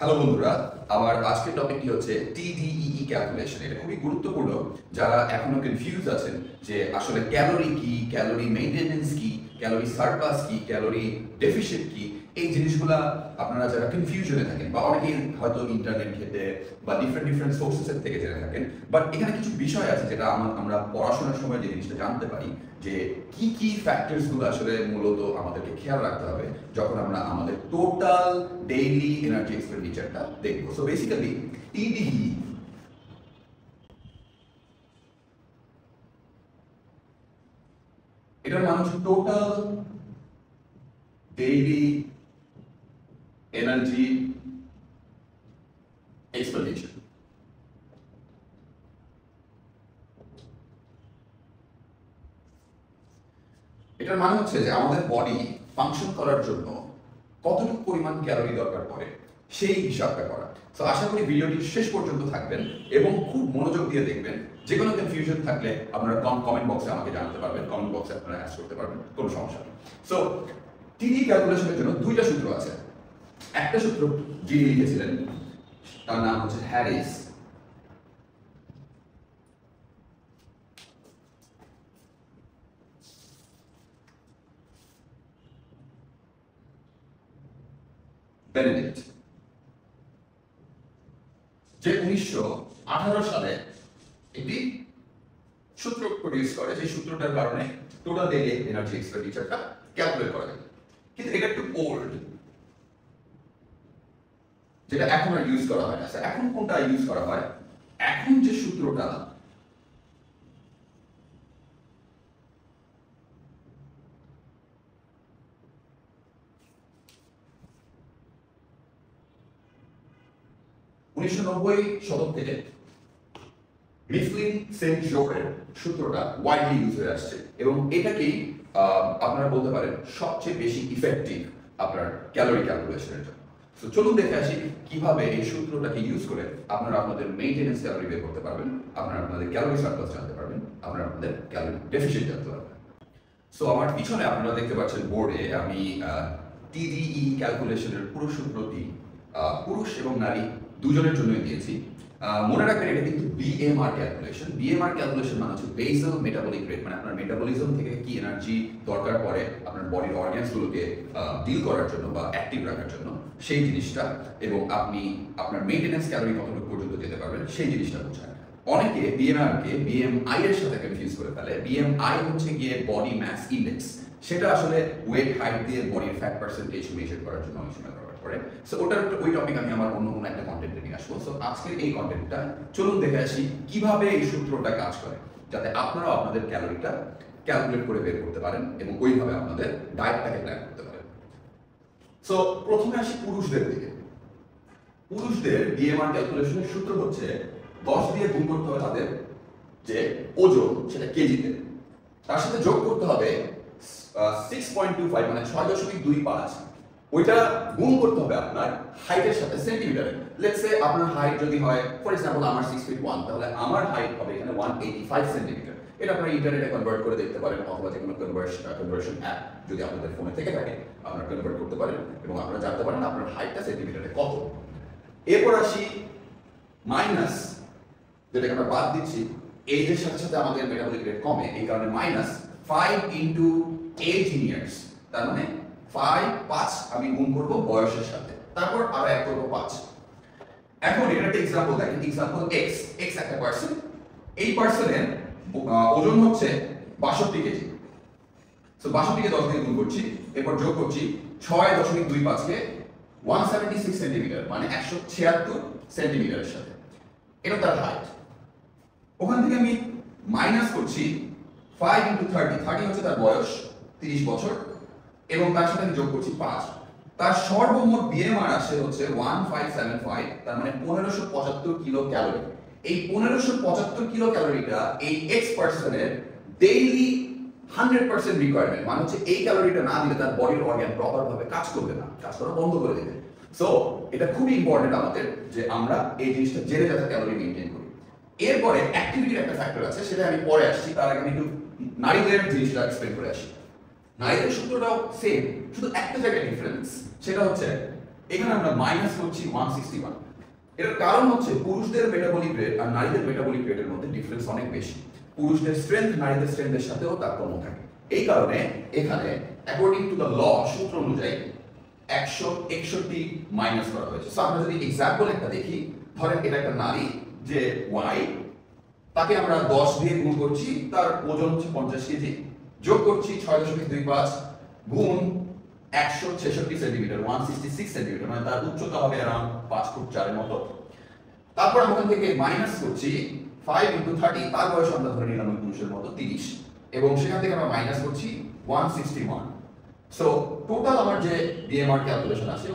Hello বন্ধুরা, আমার আজকের টপিকটি হচ্ছে TDEE ক্যালকুলেশন। এটা খুবই গুরুত্বপূর্ণ যারা এখনো কনফিউজ আছেন যে আসলে ক্যালোরি কি, ক্যালোরি মেইনটেনেন্স কি, ক্যালোরি সারপ্লাস কি, ক্যালোরি ডেফিসিট কি। এই জিনিসগুলা আপনারা যারা কনফিউশনে থাকেন বা অনেকেই হয়তো ইন্টারনেট ঘেটে বা ডিফারেন্ট সোর্সেস থেকে জেনে থাকেন, বাট এখানে কিছু বিষয় আছে যেটা আমরা পড়াশোনার সময় যে জিনিসটা জানতে পারি যে কি ফ্যাক্টরস গুলো আসলে মূলত আমাদেরকে খেয়াল রাখতে হবে যখন আমরা আমাদের টোটাল ডেইলি এনার্জি এক্সপেন্ডিচারটা দেখবো। সো বেসিক্যালি টিডিই এটার মানে হচ্ছে টোটাল ডেইলি এনার্জি এক্সপেন্ডিচার। এটার মানে হচ্ছে যে আমাদের বডি ফাংশন করার জন্য কতটুকু পরিমাণ ক্যালোরি দরকার পড়ে সেই হিসাবটা করা। তো আশা করি ভিডিওটি শেষ পর্যন্ত থাকবেন এবং খুব মনোযোগ দিয়ে দেখবেন। যে কোনো কনফিউশন থাকলে আপনারা কমেন্ট বক্সে আমাকে জানাতে পারবেন, কমেন্ট বক্সে আপনারা অ্যাড করতে পারবেন, কোনো সমস্যা নেই। সো টিডি ক্যালকুলেশনের জন্য দুইটা সূত্র আছে। একটা সূত্র যিনি লিখেছিলেন তার নাম হচ্ছে হ্যারিস, বেনেডিক্ট, যে 1918 সালে একটি সূত্র প্রডিউস করে। সেই সূত্রটার কারণে টোটাল ডেইলি এনার্জি এক্সপেন্ডিচারটা ক্যালকুলেট করা যায়। কিন্তু এটা একটু ওল্ড, যেটা এখন আর ইউজ করা হয় না। এখন কোনটা ইউজ করা হয়? এখন যে সূত্রটা শতক থেকে মিফলিন সেন্ট জোরের সূত্রটা ওয়াইডলি ইউজ হয়ে আসছে এবং এটাকেই আপনারা বলতে পারেন সবচেয়ে বেশি ইফেক্টিভ আপনার ক্যালোরি ক্যালকুলেশনের জন্য। তো চলুন দেখে আসি কিভাবে এই সূত্রটাকে ইউজ করে আপনারা আপনাদের মেইনটেনেন্স ক্যালোরি বের করতে পারবেন, আপনারা আপনাদের ক্যালোরি সারপ্লাস জানতে পারবেন, আপনারা আপনাদের ক্যালোরি ডেফিসিট জানতে পারবেন। সো আমার পিছনে আপনারা দেখতে পাচ্ছেন বোর্ডে আমি টিডিই ক্যালকুলেশনের পুরো সূত্রটি পুরুষ এবং নারী দুজনের জন্যই দিয়েছি। মনে রাখবেন এটা কিন্তু বিএমআর ক্যালকুলেশন। বিএমআর ক্যালকুলেশন মানে হচ্ছে বেসাল মেটাবলিক রেট, মানে আপনার মেটাবলিজম থেকে কি এনার্জি দরকার পড়ে আপনার বডির অর্গানসগুলোকে ডিল করার জন্য বা অ্যাক্টিভ রাখার জন্য, সেই জিনিসটা, এবং আপনি আপনার মেইনটেনেন্স ক্যালোরি কতটুকু পর্যন্ত যেতে পারবেন সেই জিনিসটা বোঝায়। অনেকে বিএমআরকে বিএমআই এর সাথে কনফিউজ করে ফেলে। বিএমআই হচ্ছে গিয়ে বডি মাস ইন্ডেক্স, সেটা আসলে ওয়েট হাইট দিয়ে বডির ফ্যাট পার্সেন্টেজ মেজার করার জন্য অনেক সময় ব্যবহার করে। সো ওই টপিক আমি আমার অন্য কোনো একটা কন্টেন্টে নিয়ে আসবো। সো আজকের এই কন্টেন্টটা চলুন দেখে আসি কিভাবে এই সূত্রটা কাজ করে, যাতে আপনারাও আপনাদের ক্যালোরিটা ক্যালকুলেট করে বের করতে পারেন এবং ওইভাবে আপনাদের ডায়েটটাকে প্ল্যান করতে পারেন। সো প্রথমে আসি পুরুষদের দিকে। পুরুষদের বিএমআর ক্যালকুলেশনের সূত্র হচ্ছে 10 দিয়ে গুণ করতে হবে তাদের যে ওজন, সেটা কেজিতে, তার সাথে যোগ করতে হবে 6.25 মানে 6.25, ওইটা গুণ করতে হবে আপনার হাইটের সাথে সেন্টিমিটারে। লেটস সে আপনার হাইট যদি হয়, ফর এক্সাম্পল আমার 6'1", তাহলে আমার হাইট হবে এখানে 185 সেন্টিমিটার। এটা আপনারা ইন্টারনেটে কনভার্ট করে দেখতে পারেন, অথবা যে কোনো কনভার্সন অ্যাপ যদি আপনাদের ফোনে থেকে থাকে আপনারা কনভার্ট করতে পারেন এবং আপনারা জানতে পারেন আপনার হাইটটা সেন্টিমিটারে কত। এরপর আসি মাইনাস, যেটাকে আমরা বাদ দিচ্ছি। এজের সাথে সাথে আমাদের মেটাবলিক রেট কমে, এই কারণে মাইনাস 5 ইন্টু 18 ইয়ার্স, তার মানে 5 আমি গুণ করবো বয়সের সাথে, তারপর আবার এক করবো 5। এখন এটা একটা এক্সাম্পল দেখেন, এক্সাম্পল এক্স একটা পার্সন, এই পার্সনের ওজন হচ্ছে 62 কেজি। সো 62 কে 10 দিয়ে গুণ করছি, এরপর যোগ করছি 6.25 কে 176 সেন্টিমিটার, মানে 176 সেন্টিমিটারের সাথে, এটা তার হাইট। ওখান থেকে আমি মাইনাস করছি 5 ইন্টু 30 হচ্ছে তার বয়স, 30 বছর, এবং তার সাথে আমি যোগ করছি 5। তার সর্বমোট বিএমআর আসে হচ্ছে 1575, তার মানে 1575 কিলো ক্যালোরি। এই 1575 কিলো ক্যালোরিটা এই এক্স পার্সনের ডেইলি 100% রিকোয়ারমেন্ট, মানে হচ্ছে এই ক্যালোরিটা না দিলে তার বডির অর্গান প্রপার ভাবে কাজ করবে না, কাজ করা বন্ধ করে দেবে। সো এটা খুবই ইম্পর্টেন্ট আমাদের যে আমরা এই জিনিসটা জেনে যাতে ক্যালোরি মেইনটেইন করি। এরপরে অ্যাক্টিভিটির একটা ফ্যাক্টর আছে, সেটা আমি পরে আসছি, তার আগে আমি একটু নারীদের জিনিসটা এক্সপ্লেন করে আসি। নারীদের সূত্রটাও সেম, শুধু একটা জায়গায় ডিফারেন্স, সেটা হচ্ছে এখানে আমরা মাইনাস করছি 161। এর কারণ হচ্ছে পুরুষদের মেটাবলিক রেট আর নারীদের মেটাবলিক রেটের মধ্যে ডিফারেন্স অনেক বেশি। পুরুষদের স্ট্রেংথ নারীদের স্ট্রেংথের সাথেও তারতম্য থাকে। এই কারণে এখানে অ্যাকর্ডিং টু দ্য ল, সূত্র অনুযায়ী 161 মাইনাস করা হয়েছে। সো আমরা যদি এক্সাম্পল একটা দেখি, ধরেন এটা একটা নারী যে ওয়াই, তাকে আমরা 10 দিয়ে গুণ করছি, তার ওজন হচ্ছে 50 কেজি, যোগ করছি 6.25 গুণ 166 সেন্টিমিটার, 166 সেন্টিমিটার, মানে তার উচ্চতা হবে अराउंड 5 ফুট 4 এর মতো। তারপর আমরা ওখান থেকে মাইনাস করছি 5 × 30, তার বয়স আমরা ধরে নিলাম পুরুষের মতো 30, এবং সেখান থেকে আমরা মাইনাস করছি 161। সো টোটাল আমার যে বিএমআর ক্যালকুলেশন আছে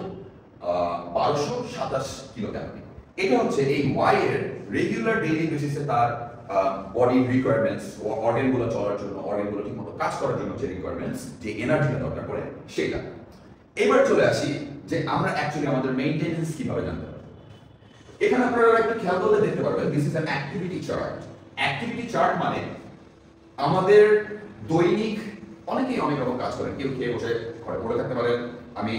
1227 কিলো ক্যালোরি। এটা হচ্ছে এই ওয়াই এর রেগুলার ডেইলি বেসিসে তার বডি রিকোয়ারমেন্টস, অর্গানগুলো চলার জন্য, অর্গানগুলো ঠিকমতো কাজ করার জন্য যে রিকোয়ারমেন্টস, যে এনার্জিটা দরকার পড়ে সেটা। এবার চলে আসি যে আমরা অ্যাকচুয়ালি আমাদের মেইনটেনেন্স কিভাবে জানতে পারবো। এখানে আপনারা একটু খেয়াল করলে দেখতে পারবেন this is an activity chart. Activity chart মানে আমাদের দৈনিক, অনেকেই অনেক রকম কাজ করেন, কেউ খেয়ে বসে ঘরে পড়ে থাকতে পারেন। আমি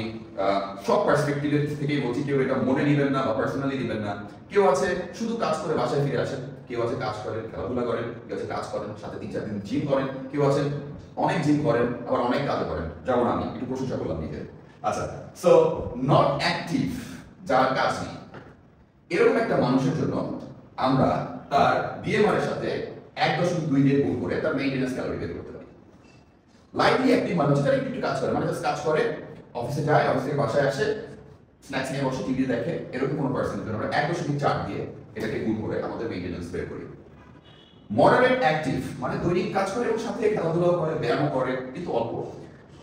সব পার্সপেক্টিভ থেকেই বলছি, কেউ এটা মনে নেবেন না বা পার্সোনালি নেবেন না। কেউ আছে শুধু কাজ করে বাসায় ফিরে আসেন, কেউ আছে কাজ করেন, খেলাধুলা করেন, কেউ আছে কাজ করেন, সাথে 3-4 দিন জিম করেন, কেউ আছে অনেক জিম করেন, আবার অনেক কাজ করেন, যেমন আমি একটু প্রশংসা করলাম নিজে। আচ্ছা, সো নট অ্যাক্টিভ, যার কাজ নেই, এরকম একটা মানুষের জন্য আমরা তার বিএমআর এর সাথে 1.2 দিয়ে গুণ করে তার মেইনটেনেন্স ক্যালোরি বের করতে পারি। লাইটলি অ্যাক্টিভ মানে হচ্ছে তারা একটু কাজ করে, মানে জাস্ট কাজ করে, অফিসে যায়, অফিস থেকে বাসায় আসে, স্ন্যাক্স নিয়ে বসে টিভি দেখে, এরকম কোনো পার্সনের জন্য আমরা 1.4 দিয়ে এটাকে গুণ করে আমাদের মেইনটেনেন্স বের করি। মডারেট অ্যাক্টিভ মানে দৈনিক কাজ করে এবং সাথে খেলাধুলাও করে, ব্যায়াম করে, কিন্তু অল্প,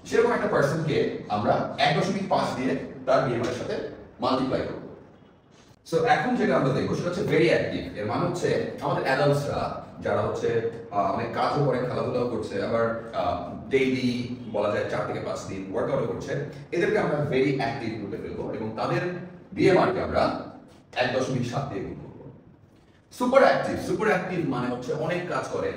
সেরকম একটা পার্সনকে আমরা 1.5 দিয়ে তার বিএমআর এর সাথে মাল্টিপ্লাই করব। সো এখন যেটা আমরা দেখবো সেটা হচ্ছে ভেরি অ্যাক্টিভ। এর মানে হচ্ছে আমাদের অ্যাডাল্টসরা যারা হচ্ছে অনেক কাজও করে, খেলাধুলাও করছে, আবার ডেইলি বলা যায় 4 থেকে 5 দিন ওয়ার্কআউট করছে, এদেরকে আমরা ভেরি অ্যাক্টিভ গ্রুপে ফেলবো এবং তাদের বিএমআর কে আমরা 1.7 দিয়ে গুণ করব। সুপার অ্যাক্টিভ, সুপার অ্যাক্টিভ মানে হচ্ছে অনেক কাজ করে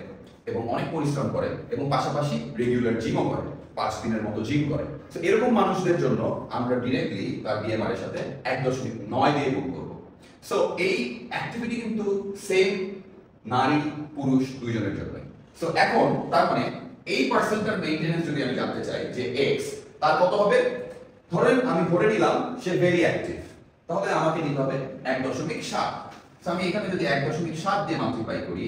এবং অনেক পরিশ্রম করে এবং পাশাপাশি রেগুলার জিমও করে, 5 দিনের মতো জিম করে। তো এরকম মানুষদের জন্য আমরা ডিরেক্টলি তার বিএমআর এর সাথে 1.9 দিয়ে গুণ করব। সো এই অ্যাক্টিভিটি কিন্তু সেম নারী পুরুষ দুইজনের জন্য। সো এখন তার মানে এই পার্সনটার মেইনটেনেন্স যদি আমি জানতে চাই যে এক্স, তার কত হবে, ধরেন আমি ধরে নিলাম সে ভেরি অ্যাক্টিভ, তাহলে আমাকে নিতে হবে 1.7। সো আমি এখানে যদি 1.7 দিয়ে মাল্টিপ্লাই করি,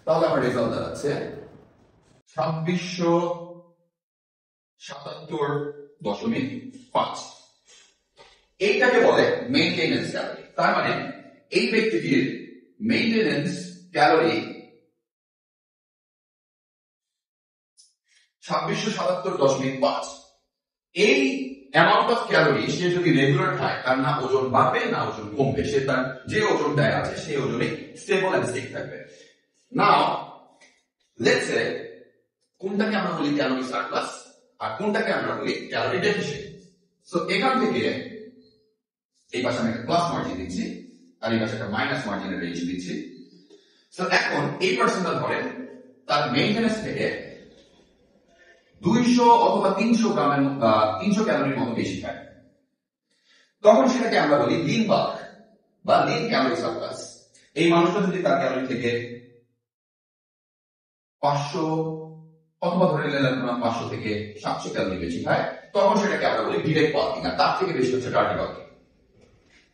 তাহলে আমার রেজাল্ট দাঁড়াচ্ছে 2677.5। এইটাকে বলে মেইনটেনেন্স ক্যালোরি। তার মানে এই ব্যক্তিটির মেইনটেনেন্স ক্যালোরি 2677.5। এই অ্যামাউন্ট অফ ক্যালোরি সে যদি রেগুলার খায়, তার না ওজন বাড়বে না ওজন কমবে, সে তার যে ওজনটায় আছে সেই ওজনে স্টেবল এন্ড স্টিক থাকবে। নাও লেটস সে কোনটাকে আমরা বলি ক্যালোরি সারপ্লাস আর কোনটাকে আমরা বলি ক্যালোরি ডেফিসিয়েন্ট। সো এখান থেকে এই পাশে আমি একটা প্লাস মার্জিন দিচ্ছি আর এই পাশে একটা মাইনাস মার্জিনের রেঞ্জ দিচ্ছি। সো এখন এই পার্সনটা ধরেন তার মেইনটেনেন্স থেকে 200 অথবা 300 ক্যালোরির মতো বেশি খায়, তখন সেটাকে আমরা বলি লিন বাল্ক বা লিন ক্যালোরি সারপ্লাস। এই মানুষটা যদি তার ক্যালোরি থেকে 500 অথবা ধরে নিলাম 500 থেকে 700 ক্যালোরি বেশি খায়, তখন সেটাকে আমরা বলি ডিরেক্ট বাল্কিং, আর তার থেকে বেশি হচ্ছে ডার্টি বাল্কিং।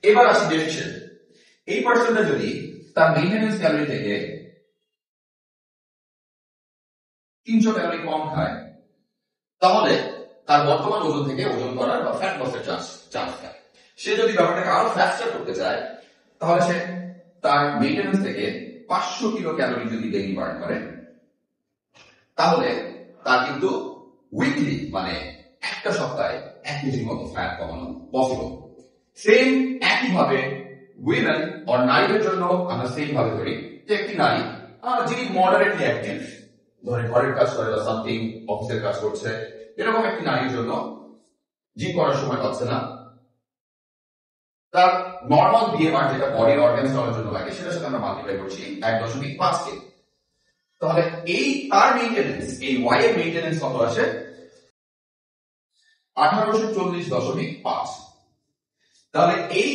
এবার আসি ডেফিসিয়েন্ট। এই পার্সনটা যদি তার মেইনটেনেন্স ক্যালোরি থেকে 300 ক্যালোরি কম খায়, তাহলে তার বর্তমান ওজন থেকে ওজন করার বা ফ্যাট লসের চান্স থাকে। সে যদি ব্যাপারটাকে আরো ফাস্টার করতে চায়, তাহলে সে তার মেইনটেনেন্স থেকে 500 কিলো ক্যালোরি যদি ডেইলি বার্ন করে, তাহলে তার কিন্তু উইকলি মানে একটা সপ্তাহে 1 কেজির মতো ফ্যাট কমানো পসিবল। সেম একইভাবে উইমেন আর নারীদের জন্য আমরা সেম ভাবে ধরি যে একটি নারী যিনি মডারেটলি অ্যাক্টিভ, ধরে ঘরের কাজ করে বা সামথিং অফিসের কাজ করছে, এরকম একটি নারীর জন্য জিম করার সময় পাচ্ছে না, তার নর্মাল বিএমআর যেটা বডির অর্গানস চলার জন্য লাগে সেটার সাথে আমরা মাল্টিপ্লাই করছি 1.5 কে। তাহলে এই তার মেইনটেনেন্স, এই ওয়াই এর মেইনটেনেন্স কত আসে 1840.5। তাহলে এই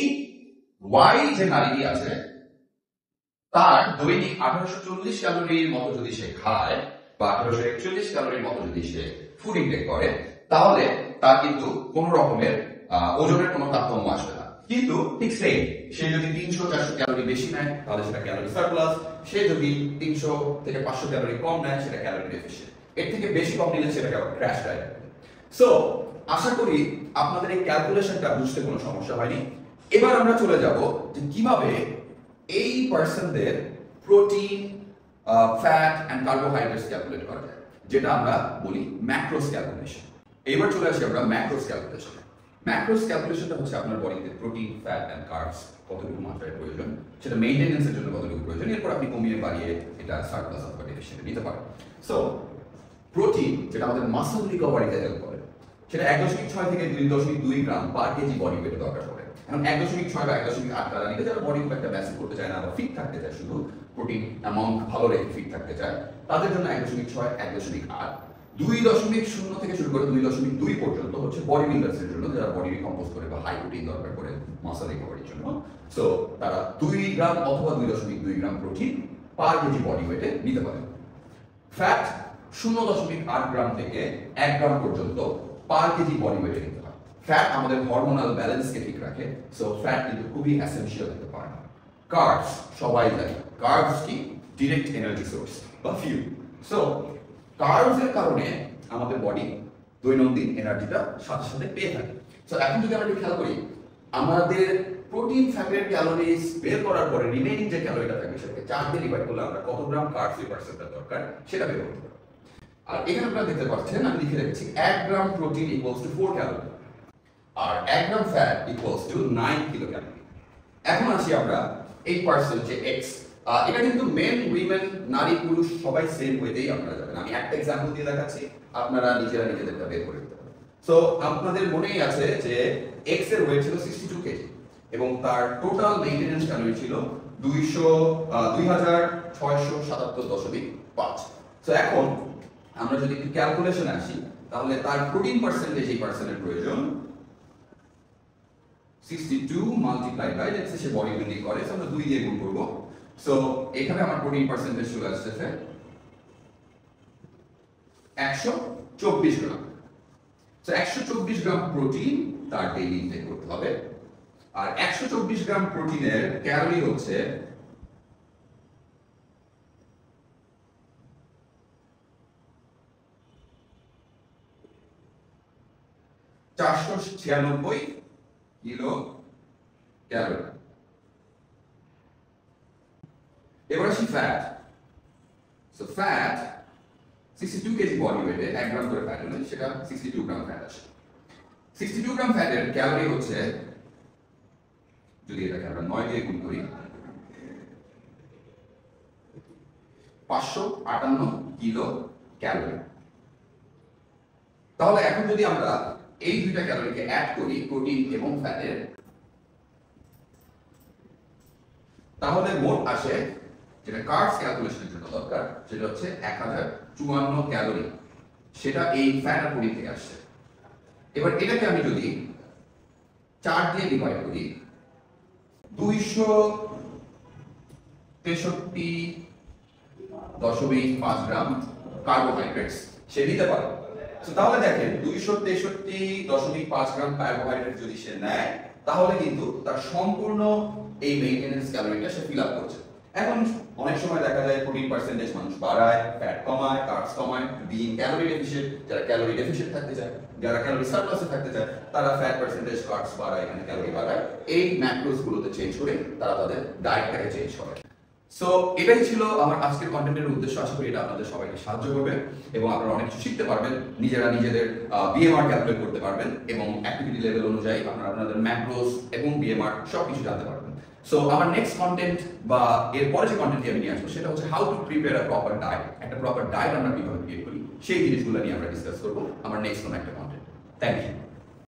ওয়াই যে নারীটি আছে তার দৈনিক 1840 ক্যালোরির মতো যদি সে খায় বা 1841 ক্যালোরির মতো যদি সে ফুড ইনটেক করে, তাহলে তার কিন্তু কোন রকমের ওজনের কোনো তারতম্য আসবে না। কিন্তু ঠিক সেম, সে যদি 300-400 ক্যালোরি বেশি নেয় তাহলে সেটা ক্যালোরি সারপ্লাস, সে যদি 300 থেকে 500 ক্যালোরি কম নেয় সেটা ক্যালোরি ডেফিসিয়েন্ট, এর থেকে বেশি কম নিলে সেটা ক্র্যাশ ডায়েট। সো আশা করি আপনাদের এই ক্যালকুলেশনটা বুঝতে কোনো সমস্যা হয়নি। এবার আমরা চলে যাব যে কিভাবে এই পার্সনদের protein, fat and carbohydrates calculate করা যায়, যেটা আমরা বলি ম্যাক্রোস ক্যালকুলেশন। এবার চলে আসি আমরা ম্যাক্রোস ক্যালকুলেশন। ম্যাক্রোস ক্যালকুলেশনটা হচ্ছে আপনার বডিতে প্রোটিন, ফ্যাট এন্ড কার্বস কতটুকু মাত্রায় প্রয়োজন, সেটা মেইনটেনেন্সের জন্য কতটুকু প্রয়োজন, এরপর আপনি কমিয়ে বাড়িয়ে এটা সারপ্লাস অথবা ডেফিসিয়েন্ট নিতে পারেন। সো প্রোটিন, যেটা আমাদের মাসল রিকভারিতে হেল্প করে, সেটা 1.6 থেকে 2.2 গ্রাম পার কেজি বডি ওয়েটে দরকার পড়ে। এখন 1.6 বা 1.8 তারা নিতে যারা বডি খুব একটা ম্যাসিভ করতে চায় না বা ফিট থাকতে চায়, শুধু প্রোটিন অ্যামাউন্ট ভালো রেখে ফিট থাকতে চায়, তাদের জন্য 1.6, 1.8, 2.0 থেকে শুরু করে 2.2 পর্যন্ত হচ্ছে বডি বিল্ডার্সের জন্য, যারা বডি রিকম্পোজ করে বা হাই প্রোটিন দরকার করে মাসল রিকভারির জন্য। সো তারা 2 গ্রাম অথবা 2.2 gram protein per KG body ওয়েটে নিতে পারে। ফ্যাট 0.8 গ্রাম থেকে 1 গ্রাম পর্যন্ত পার কেজি বডি ওয়েটে নিতে হয়। ফ্যাট আমাদের হরমোনাল ব্যালেন্সকে ঠিক রাখে, সো ফ্যাট কিন্তু খুবই এসেনশিয়াল হতে পারে না। কার্বস সবাই জানে, কার্বস কি ডিরেক্ট এনার্জি সোর্স বা ফিউল। সো কার্বসের কারণে আমাদের বডি দৈনন্দিন এনার্জিটা সাথে সাথে পেয়ে থাকে। সো এখন যদি আমরা একটু খেয়াল করি, আমাদের প্রোটিন, ফ্যাটের ক্যালোরিজ বের করার পরে রিমেইনিং যে ক্যালোরিটা থাকবে সেটাকে 4 দিয়ে ডিভাইড করলে আমরা কত গ্রাম কার্বস এই পার্সেন্টটা দরকার সেটা বের করতে পারবো। আর এখানে আপনারা দেখতে পাচ্ছেন আমি লিখে রেখেছি 1 gram protein equals to 4 calorie আর 1 gram fat equals to 9 kilo calorie. এখন আসি আমরা এই পার্সেন্ট যে এক্স, এটা কিন্তু মেন, উইমেন, নারী, পুরুষ সবাই সেম ওয়েতেই আপনারা যাবেন। আমি একটা এক্সাম্পল দিয়ে দেখাচ্ছি, আপনারা নিজেরা নিজেদেরটা বের করে দিতে পারেন। সো আপনাদের মনেই আছে যে এক্স এর ওয়েট ছিল 62 কেজি এবং তার টোটাল মেইনটেনেন্স ক্যালোরি ছিল 2677.5। সো এখন আমরা যদি একটু ক্যালকুলেশনে আসি, তাহলে তার প্রোটিন পার্সেন্টেজ এই পার্সনের প্রয়োজন 62 multiplied by, let's say say body building করে, সো আমরা 2 দিয়ে গুণ করব। সো এখানে আমার প্রোটিন পার্সেন্টেজ চলে আসছে 124 গ্রাম। সো 124 গ্রাম প্রোটিন তার ডেইলি ইনটেক করতে হবে। আর 124 গ্রাম প্রোটিনের ক্যালোরি হচ্ছে 496 কিলো ক্যালোরি। এবার আসি fat. So fat 62 KG body ওয়েটে 1 গ্রাম করে ফ্যাট হলে সেটা 62 গ্রাম ফ্যাট আসে। 62 গ্রাম ফ্যাটের ক্যালোরি হচ্ছে, যদি এটাকে আমরা 9 দিয়ে গুণ করি, 558 কিলো ক্যালোরি। তাহলে এখন যদি আমরা এই দুইটা ক্যালোরিকে অ্যাড করি, প্রোটিন এবং ফ্যাটের, তাহলে মোট আসে, যেটা কার্বস ক্যালকুলেশনের জন্য দরকার, সেটা হচ্ছে 1054 ক্যালোরি। সেটা এই ফ্যাট আর প্রোটিন থেকে আসছে। এবার এটাকে আমি যদি 4 দিয়ে ডিভাইড করি, 263.5 গ্রাম কার্বোহাইড্রেটস সে নিতে পারে। তাহলে দেখেন 263.5 গ্রাম কার্বোহাইড্রেট যদি সে নেয়, তাহলে কিন্তু তার সম্পূর্ণ এই মেইনটেনেন্স ক্যালোরিটা সে ফিল আপ করছে। এখন অনেক সময় দেখা যায় প্রোটিন পার্সেন্টেজ মানুষ বাড়ায়, ফ্যাট কমায়, কার্বস কমায়, বিইং ক্যালোরি ডেফিসিয়েন্ট, যারা ক্যালোরি ডেফিসিয়েন্ট থাকতে চায়, যারা ক্যালোরি সারপ্লাসে থাকতে চায়, তারা ফ্যাট পার্সেন্টেজ, কার্বস বাড়ায়, এখানে ক্যালোরি বাড়ায়। এই ম্যাক্রোস গুলোতে চেঞ্জ করে তারা তাদের ডায়েটটাকে চেঞ্জ করে। সো এটাই ছিল আমার আজকের কন্টেন্টের উদ্দেশ্য। আশা করি এটা আপনাদের সবাইকে সাহায্য করবে এবং আপনারা অনেক কিছু শিখতে পারবেন, নিজেরা নিজেদের বিএমআর ক্যালকুলেট করতে পারবেন এবং অ্যাক্টিভিটি লেভেল অনুযায়ী আপনারা আপনাদের ম্যাক্রোস এবং বিএমআর সবকিছু জানতে পারবেন। সো আমার নেক্সট কন্টেন্ট বা এর পরে যে কন্টেন্টটি আমি নিয়ে আসবো সেটা হচ্ছে how to prepare a proper diet. একটা প্রপার ডায়েট আমরা কিভাবে ক্রিয়েট করি সেই জিনিসগুলো নিয়ে আমরা ডিসকাস করবো আমার নেক্সট কোনো একটা কন্টেন্ট। Thank you.